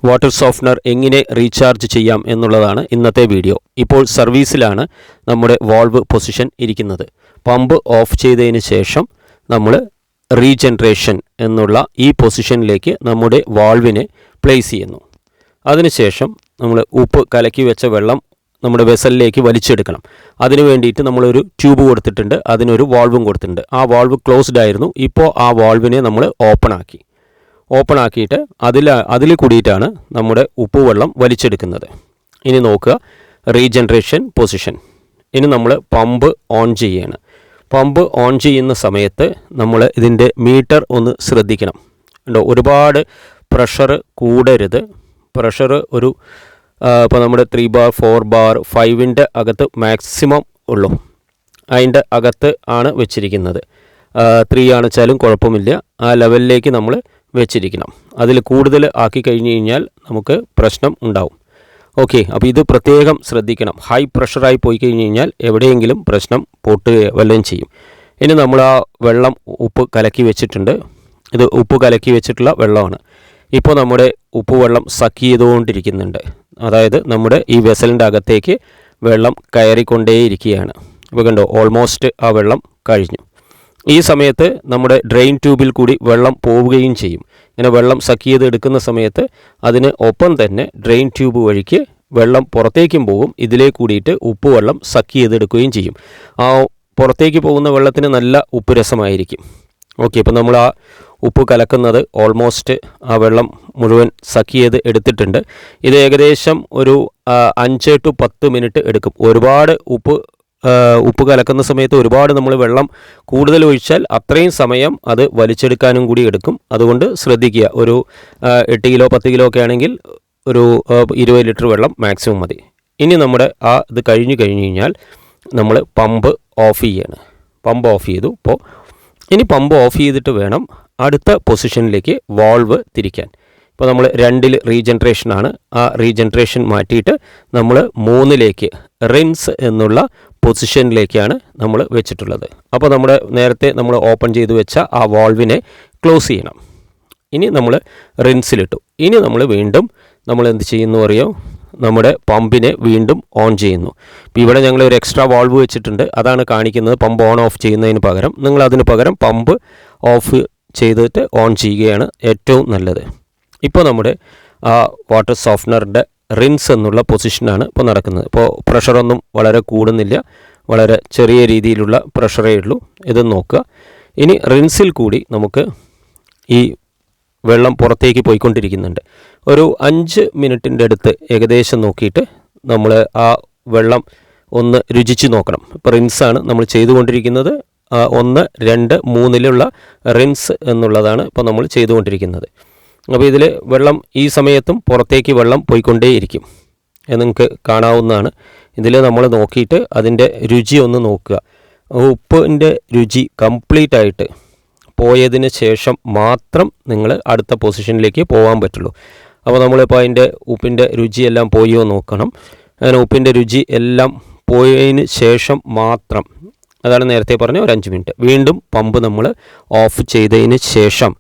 Water softener എങ്ങനെ recharge ചെയ്യാം എന്നുള്ളതാണ് ഇന്നത്തെ വീഡിയോ. ഇപ്പോൾ സർവീസിലാണ് നമ്മുടെ വാൾവ് പൊസിഷൻ ഇരിക്കുന്നത്. പമ്പ് ഓഫ് ചെയ്തതിന് ശേഷം നമ്മൾ റീജനറേഷൻ എന്നുള്ള ഈ പൊസിഷനിലേക്ക് നമ്മുടെ വാൾവിനെ പ്ലേസ് ചെയ്യുന്നു. അതിനുശേഷം നമ്മൾ ഉപ്പ് കലക്കി വെച്ച വെള്ളം നമ്മുടെ വെസലിലേക്ക് വലിച്ചെടുക്കണം. അതിനു വേണ്ടിയിട്ട് നമ്മളൊരു ട്യൂബ് കൊടുത്തിട്ടുണ്ട്, അതിനൊരു വാൾവും കൊടുത്തിട്ടുണ്ട്. ആ വാൾവ് ക്ലോസ്ഡ് ആയിരുന്നു. ഇപ്പോൾ ആ വാൾവിനെ നമ്മൾ ഓപ്പൺ ആക്കിയിട്ട് അതിൽ കൂടിയിട്ടാണ് നമ്മുടെ ഉപ്പുവെള്ളം വലിച്ചെടുക്കുന്നത്. ഇനി നോക്കുക, റീജനറേഷൻ പൊസിഷൻ. ഇനി നമ്മൾ പമ്പ് ഓൺ ചെയ്യുകയാണ്. പമ്പ് ഓൺ ചെയ്യുന്ന സമയത്ത് നമ്മൾ ഇതിൻ്റെ മീറ്റർ ഒന്ന് ശ്രദ്ധിക്കണം. ഉണ്ടോ, ഒരുപാട് പ്രഷർ കൂടരുത്. പ്രഷർ ഒരു ഇപ്പോൾ നമ്മുടെ 3 ബാർ 4 ബാർ 5ൻ്റെ അകത്ത് മാക്സിമം ഉള്ളൂ. അതിൻ്റെ അകത്ത് ആണ് വെച്ചിരിക്കുന്നത്. 3 ആണെച്ചാലും കുഴപ്പമില്ല. ആ ലെവലിലേക്ക് നമ്മൾ വെച്ചിരിക്കണം. അതിൽ കൂടുതൽ ആക്കി കഴിഞ്ഞ് കഴിഞ്ഞാൽ നമുക്ക് പ്രശ്നം ഉണ്ടാവും. ഓക്കെ, അപ്പോൾ ഇത് പ്രത്യേകം ശ്രദ്ധിക്കണം. ഹൈ പ്രഷറായി പോയി കഴിഞ്ഞ് കഴിഞ്ഞാൽ എവിടെയെങ്കിലും പ്രശ്നം പൊട്ടുകയോ വല്ലതും ചെയ്യും. ഇനി നമ്മൾ ആ വെള്ളം ഉപ്പ് കലക്കി വെച്ചിട്ടുണ്ട്. ഇത് ഉപ്പ് കലക്കി വെച്ചിട്ടുള്ള വെള്ളമാണ്. ഇപ്പോൾ നമ്മുടെ ഉപ്പ് വെള്ളം സക്ക് ചെയ്തുകൊണ്ടിരിക്കുന്നുണ്ട്. അതായത് നമ്മുടെ ഈ വെസലിൻ്റെ അകത്തേക്ക് വെള്ളം കയറിക്കൊണ്ടേയിരിക്കുകയാണ്. ഇപ്പോൾ കണ്ടോ, ഓൾമോസ്റ്റ് ആ വെള്ളം കഴിഞ്ഞു. ഈ സമയത്ത് നമ്മുടെ ഡ്രെയിൻ ട്യൂബിൽ കൂടി വെള്ളം പോവുകയും ചെയ്യും. ഇങ്ങനെ വെള്ളം സക്ക് ചെയ്ത് എടുക്കുന്ന സമയത്ത് അതിന് ഒപ്പം തന്നെ ഡ്രെയിൻ ട്യൂബ് വഴിക്ക് വെള്ളം പുറത്തേക്കും പോകും. ഇതിലേ കൂടിയിട്ട് ഉപ്പ് വെള്ളം സക്ക് ചെയ്തെടുക്കുകയും ചെയ്യും. ആ പുറത്തേക്ക് പോകുന്ന വെള്ളത്തിന് നല്ല ഉപ്പ് രസമായിരിക്കും. ഓക്കെ, ഇപ്പോൾ നമ്മൾ ആ ഉപ്പ് കലക്കുന്നത് ഓൾമോസ്റ്റ് ആ വെള്ളം മുഴുവൻ സക്ക് ചെയ്ത് എടുത്തിട്ടുണ്ട്. ഇത് ഏകദേശം ഒരു 5 to 10 മിനിറ്റ് എടുക്കും. ഒരുപാട് ഉപ്പ് കലക്കുന്ന സമയത്ത് ഒരുപാട് നമ്മൾ വെള്ളം കൂടുതൽ ഒഴിച്ചാൽ അത്രയും സമയം അത് വലിച്ചെടുക്കാനും കൂടി എടുക്കും. അതുകൊണ്ട് ശ്രദ്ധിക്കുക. ഒരു 8 കിലോ 10 കിലോ ഒക്കെ ആണെങ്കിൽ ഒരു 20 ലിറ്റർ വെള്ളം മാക്സിമം മതി. ഇനി നമ്മുടെ ഇത് കഴിഞ്ഞ് കഴിഞ്ഞാൽ നമ്മൾ പമ്പ് ഓഫ് ചെയ്യാണ്. പമ്പ് ഓഫ് ചെയ്തു. ഇനി പമ്പ് ഓഫ് ചെയ്തിട്ട് വേണം അടുത്ത പൊസിഷനിലേക്ക് വാൾവ് തിരിക്കാൻ. ഇപ്പോൾ നമ്മൾ 2ൽ റീജനറേഷനാണ്. ആ റീജനറേഷൻ മാറ്റിയിട്ട് നമ്മൾ 3ലേക്ക് റിൻസ് എന്നുള്ള പൊസിഷനിലേക്കാണ് നമ്മൾ വെച്ചിട്ടുള്ളത്. അപ്പോൾ നമ്മുടെ നേരത്തെ നമ്മൾ ഓപ്പൺ ചെയ്ത് വെച്ച ആ വാൾവിനെ ക്ലോസ് ചെയ്യണം. ഇനി നമ്മൾ റിൻസിലിട്ടു. ഇനി നമ്മൾ വീണ്ടും നമ്മൾ എന്ത് ചെയ്യുന്നു അറിയോ, നമ്മുടെ പമ്പിനെ വീണ്ടും ഓൺ ചെയ്യുന്നു. ഇപ്പോൾ ഇവിടെ ഞങ്ങൾ ഒരു എക്സ്ട്രാ വാൾവ് വെച്ചിട്ടുണ്ട്. അതാണ് കാണിക്കുന്നത് പമ്പ് ഓൺ ഓഫ് ചെയ്യുന്നതിന് പകരം. നിങ്ങൾ അതിന് പകരം പമ്പ് ഓഫ് ചെയ്തിട്ട് ഓൺ ചെയ്യുകയാണ് ഏറ്റവും നല്ലത്. ഇപ്പോൾ നമ്മുടെ വാട്ടർ സോഫ്റ്റ്നറിൻ്റെ റിൻസ് എന്നുള്ള പൊസിഷനാണ് ഇപ്പോൾ നടക്കുന്നത്. ഇപ്പോൾ പ്രഷറൊന്നും വളരെ കൂടുന്നില്ല, വളരെ ചെറിയ രീതിയിലുള്ള പ്രഷറേ ഉള്ളൂ. ഇത് നോക്കുക. ഇനി റിൻസിൽ കൂടി നമുക്ക് ഈ വെള്ളം പുറത്തേക്ക് പോയിക്കൊണ്ടിരിക്കുന്നുണ്ട്. ഒരു 5 മിനിറ്റിൻ്റെ അടുത്ത് ഏകദേശം നോക്കിയിട്ട് നമ്മൾ ആ വെള്ളം ഒന്ന് രുചിച്ച് നോക്കണം. ഇപ്പോൾ റിൻസാണ് നമ്മൾ ചെയ്തുകൊണ്ടിരിക്കുന്നത്. 1, 2, 3ലുള്ള റിൻസ് എന്നുള്ളതാണ് ഇപ്പോൾ നമ്മൾ ചെയ്തുകൊണ്ടിരിക്കുന്നത്. അപ്പോൾ ഇതിൽ വെള്ളം ഈ സമയത്തും പുറത്തേക്ക് വെള്ളം പോയിക്കൊണ്ടേയിരിക്കും. നിങ്ങൾക്ക് കാണാവുന്നതാണ്. ഇതിൽ നമ്മൾ നോക്കിയിട്ട് അതിൻ്റെ രുചി ഒന്ന് നോക്കുക. ഉപ്പിൻ്റെ രുചി കംപ്ലീറ്റ് ആയിട്ട് പോയതിന് ശേഷം മാത്രം നിങ്ങൾ അടുത്ത പൊസിഷനിലേക്ക് പോകാൻ പറ്റുള്ളൂ. അപ്പോൾ നമ്മളിപ്പോൾ അതിൻ്റെ ഉപ്പിൻ്റെ രുചിയെല്ലാം പോയോ നോക്കണം. അങ്ങനെ ഉപ്പിൻ്റെ രുചി എല്ലാം പോയതിന് ശേഷം മാത്രം, അതാണ് നേരത്തെ പറഞ്ഞ ഒരു 5 മിനിറ്റ്. വീണ്ടും പമ്പ് നമ്മൾ ഓഫ് ചെയ്തതിന് ശേഷം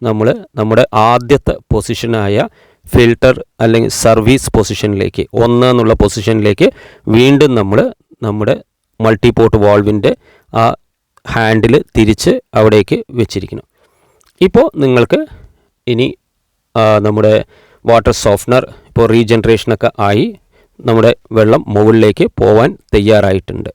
നമ്മൾ നമ്മുടെ ആദ്യത്തെ പൊസിഷനായ ഫിൽട്ടർ അല്ലെങ്കിൽ സർവീസ് പൊസിഷനിലേക്ക് 1 എന്നുള്ള പൊസിഷനിലേക്ക് വീണ്ടും നമ്മൾ നമ്മുടെ മൾട്ടിപോർട്ട് വാൾവിൻ്റെ ആ ഹാൻഡിൽ തിരിച്ച് അവിടേക്ക് വെച്ചിരിക്കണം. ഇപ്പോൾ നിങ്ങൾക്ക് ഇനി നമ്മുടെ വാട്ടർ സോഫ്റ്റ്നർ ഇപ്പോൾ റീജനറേഷനൊക്കെ ആയി നമ്മുടെ വെള്ളം മുകളിലേക്ക് പോവാൻ തയ്യാറായിട്ടുണ്ട്.